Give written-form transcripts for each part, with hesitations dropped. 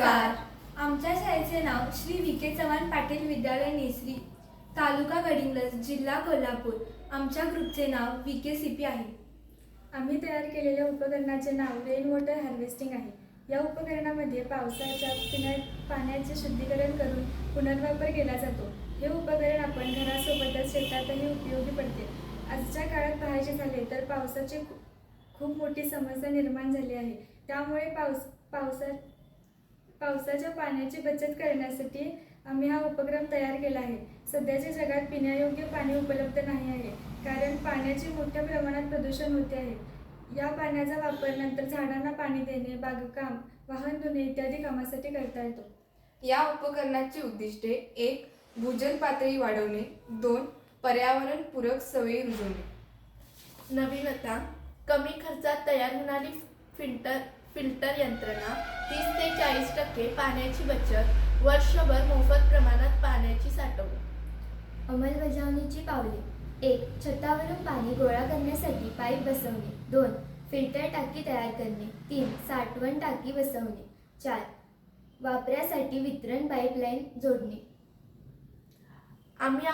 नमस्कार. आमच्या शाळेचे नाव श्री व्ही के चव्हाण पाटील विद्यालय नेसरी, तालुका गडिंग्लज, जिल्हा कोल्हापूर. आमच्या ग्रुपचे नाव VKCP आहे. आम्ही तयार केलेल्या उपकरणाचे नाव रेन वॉटर हार्वेस्टिंग आहे. या उपकरणामध्ये पावसाच्या पाण्याचे शुद्धीकरण करून पुनर्वापर केला जातो. हे उपकरण आपण घरासोबतच शेतातही उपयोगी पडते. आजच्या काळात पाहायचे झाले तर पावसाची खूप मोठी समस्या निर्माण झाली आहे. त्यामुळे पावसाच्या पाण्याची बचत करण्यासाठी आम्ही हा उपक्रम तयार केला आहे. सध्याच्या जगात पिण्यायोग्य पाणी उपलब्ध नाही आहे, कारण पाण्याचे मोठ्या प्रमाणात प्रदूषण होते आहे. या पाण्याचा वापर नंतर झाडांना पाणी देणे, बागकाम, वाहन धुणे इत्यादी कामासाठी करता येतो. या उपकरणाची उद्दिष्टे: 1. भूजल पातळी वाढवणे. 2. पर्यावरणपूरक सवयी रुजवणे. नवीनता: कमी खर्चात तयार होणारी फिल्टर यंत्रणा, 30 ते 40% पाण्याची बचत, वर्षभर मोफत प्रमाणात पाण्याची साठवणूक. अंमलबजावणीची पावले: 1. छतावरून पाणी गोळा करण्यासाठी पाईप बसवणे. 2. फिल्टर टाकी तयार करणे. 3. साठवण टाकी बसवणे. 4. वापरासाठी वितरण पाईपलाईन जोडणे. आम्ही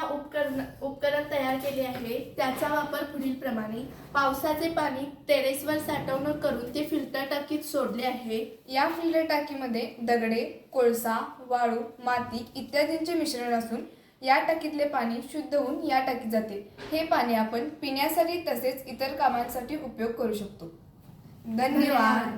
उपकरण तयार केले आहे. त्याचा वापर पुढीलप्रमाणे: पावसाचे पाणी टेरेसवर साठवणूक करून ते फिल्टर टाकीत सोडले आहे. या फिल्टर टाकीमध्ये दगडे, कोळसा, वाळू, माती इत्यादींचे मिश्रण असून या टाकीतले पाणी शुद्ध होऊन या टाकीत जाते. हे पाणी आपण पिण्यासाठी तसेच इतर कामांसाठी उपयोग करू शकतो. धन्यवाद.